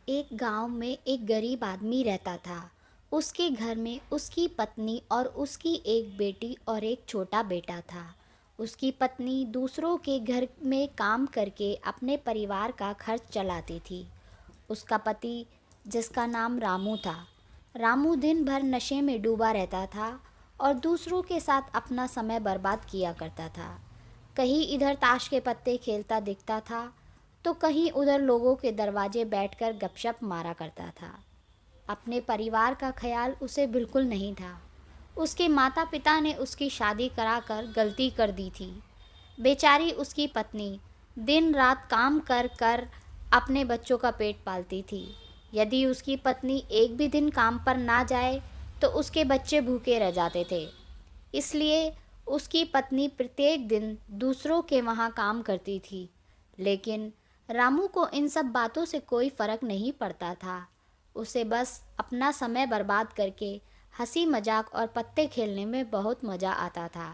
एक गांव में एक गरीब आदमी रहता था। उसके घर में उसकी पत्नी और उसकी एक बेटी और एक छोटा बेटा था। उसकी पत्नी दूसरों के घर में काम करके अपने परिवार का खर्च चलाती थी। उसका पति, जिसका नाम रामू था, रामू दिन भर नशे में डूबा रहता था और दूसरों के साथ अपना समय बर्बाद किया करता था। कहीं इधर ताश के पत्ते खेलता दिखता था, तो कहीं उधर लोगों के दरवाजे बैठकर गपशप मारा करता था। अपने परिवार का ख्याल उसे बिल्कुल नहीं था। उसके माता पिता ने उसकी शादी कराकर गलती कर दी थी। बेचारी उसकी पत्नी दिन रात काम कर कर अपने बच्चों का पेट पालती थी। यदि उसकी पत्नी एक भी दिन काम पर ना जाए तो उसके बच्चे भूखे रह जाते थे। इसलिए उसकी पत्नी प्रत्येक दिन दूसरों के वहाँ काम करती थी। लेकिन रामू को इन सब बातों से कोई फर्क नहीं पड़ता था। उसे बस अपना समय बर्बाद करके हंसी मजाक और पत्ते खेलने में बहुत मज़ा आता था।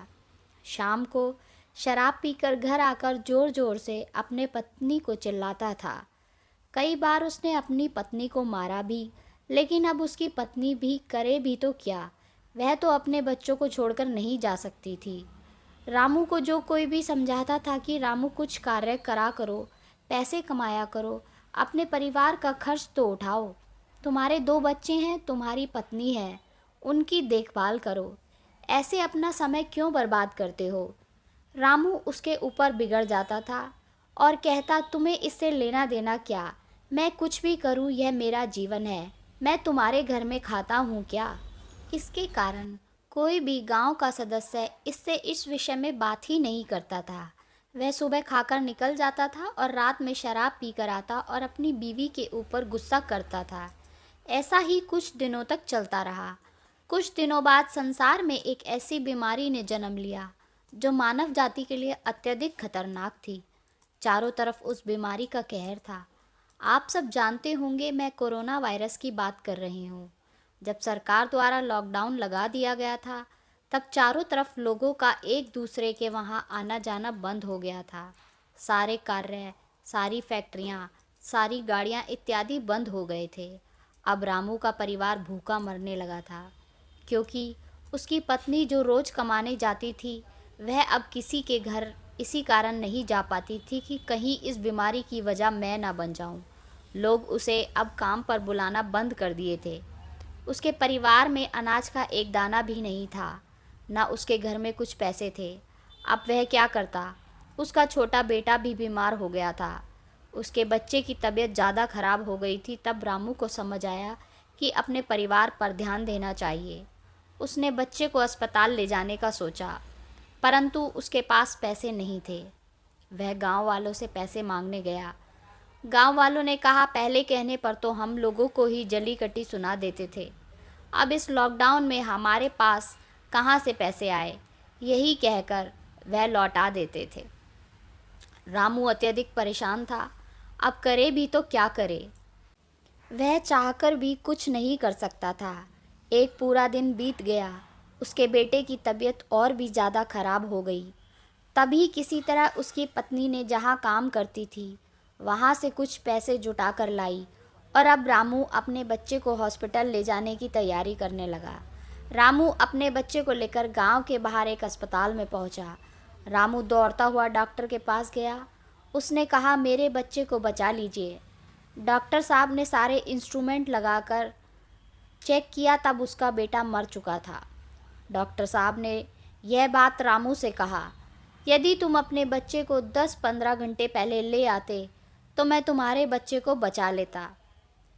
शाम को शराब पीकर घर आकर ज़ोर ज़ोर से अपने पत्नी को चिल्लाता था। कई बार उसने अपनी पत्नी को मारा भी, लेकिन अब उसकी पत्नी भी करे भी तो क्या, वह तो अपने बच्चों को छोड़कर नहीं जा सकती थी। रामू को जो कोई भी समझाता था कि रामू कुछ कार्य करा करो, पैसे कमाया करो, अपने परिवार का खर्च तो उठाओ, तुम्हारे 2 बच्चे हैं, तुम्हारी पत्नी है, उनकी देखभाल करो, ऐसे अपना समय क्यों बर्बाद करते हो। रामू उसके ऊपर बिगड़ जाता था और कहता, तुम्हें इससे लेना देना क्या, मैं कुछ भी करूं यह मेरा जीवन है, मैं तुम्हारे घर में खाता हूं क्या। इसके कारण कोई भी गांव का सदस्य इससे इस विषय में बात ही नहीं करता था। वह सुबह खाकर निकल जाता था और रात में शराब पीकर आता और अपनी बीवी के ऊपर गुस्सा करता था। ऐसा ही कुछ दिनों तक चलता रहा। कुछ दिनों बाद संसार में एक ऐसी बीमारी ने जन्म लिया जो मानव जाति के लिए अत्यधिक खतरनाक थी। चारों तरफ उस बीमारी का कहर था। आप सब जानते होंगे, मैं कोरोना वायरस की बात कर रही हूँ। जब सरकार द्वारा लॉकडाउन लगा दिया गया था, तब चारों तरफ लोगों का एक दूसरे के वहाँ आना जाना बंद हो गया था। सारे कार्य, सारी फैक्ट्रियाँ, सारी गाड़ियाँ इत्यादि बंद हो गए थे। अब रामू का परिवार भूखा मरने लगा था, क्योंकि उसकी पत्नी जो रोज़ कमाने जाती थी, वह अब किसी के घर इसी कारण नहीं जा पाती थी कि कहीं इस बीमारी की वजह मैं ना बन जाऊं। लोग उसे अब काम पर बुलाना बंद कर दिए थे। उसके परिवार में अनाज का एक दाना भी नहीं था, ना उसके घर में कुछ पैसे थे। अब वह क्या करता। उसका छोटा बेटा भी बीमार हो गया था। उसके बच्चे की तबीयत ज़्यादा खराब हो गई थी। तब रामू को समझ आया कि अपने परिवार पर ध्यान देना चाहिए। उसने बच्चे को अस्पताल ले जाने का सोचा, परंतु उसके पास पैसे नहीं थे। वह गांव वालों से पैसे मांगने गया। गांव वालों ने कहा, पहले कहने पर तो हम लोगों को ही जली कटी सुना देते थे, अब इस लॉकडाउन में हमारे पास कहाँ से पैसे आए। यही कहकर वह लौटा देते थे। रामू अत्यधिक परेशान था। अब करे भी तो क्या करे। वह चाहकर भी कुछ नहीं कर सकता था। एक पूरा दिन बीत गया। उसके बेटे की तबीयत और भी ज़्यादा खराब हो गई। तभी किसी तरह उसकी पत्नी ने जहाँ काम करती थी, वहाँ से कुछ पैसे जुटा कर लाई और अब रामू अपने बच्चे को हॉस्पिटल ले जाने की तैयारी करने लगा। रामू अपने बच्चे को लेकर गांव के बाहर एक अस्पताल में पहुंचा। रामू दौड़ता हुआ डॉक्टर के पास गया। उसने कहा, मेरे बच्चे को बचा लीजिए। डॉक्टर साहब ने सारे इंस्ट्रूमेंट लगाकर चेक किया, तब उसका बेटा मर चुका था। डॉक्टर साहब ने यह बात रामू से कहा, यदि तुम अपने बच्चे को 10-15 घंटे पहले ले आते तो मैं तुम्हारे बच्चे को बचा लेता।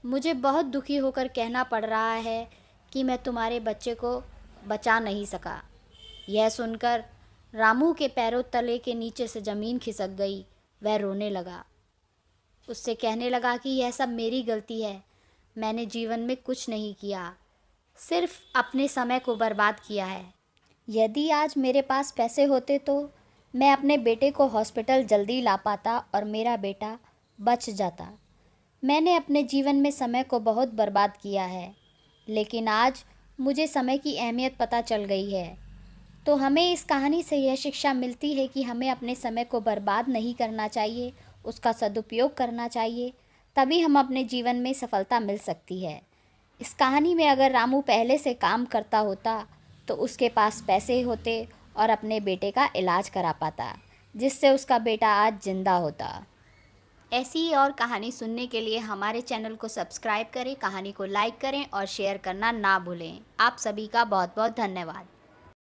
मुझे बहुत दुखी होकर कहना पड़ रहा है कि मैं तुम्हारे बच्चे को बचा नहीं सका। यह सुनकर रामू के पैरों तले के नीचे से ज़मीन खिसक गई। वह रोने लगा। उससे कहने लगा कि यह सब मेरी गलती है, मैंने जीवन में कुछ नहीं किया, सिर्फ अपने समय को बर्बाद किया है। यदि आज मेरे पास पैसे होते तो मैं अपने बेटे को हॉस्पिटल जल्दी ला पाता और मेरा बेटा बच जाता। मैंने अपने जीवन में समय को बहुत बर्बाद किया है, लेकिन आज मुझे समय की अहमियत पता चल गई है। तो हमें इस कहानी से यह शिक्षा मिलती है कि हमें अपने समय को बर्बाद नहीं करना चाहिए, उसका सदुपयोग करना चाहिए। तभी हम अपने जीवन में सफलता मिल सकती है। इस कहानी में अगर रामू पहले से काम करता होता तो उसके पास पैसे होते और अपने बेटे का इलाज करा पाता, जिससे उसका बेटा आज जिंदा होता। ऐसी ही और कहानी सुनने के लिए हमारे चैनल को सब्सक्राइब करें, कहानी को लाइक करें और शेयर करना ना भूलें। आप सभी का बहुत बहुत धन्यवाद।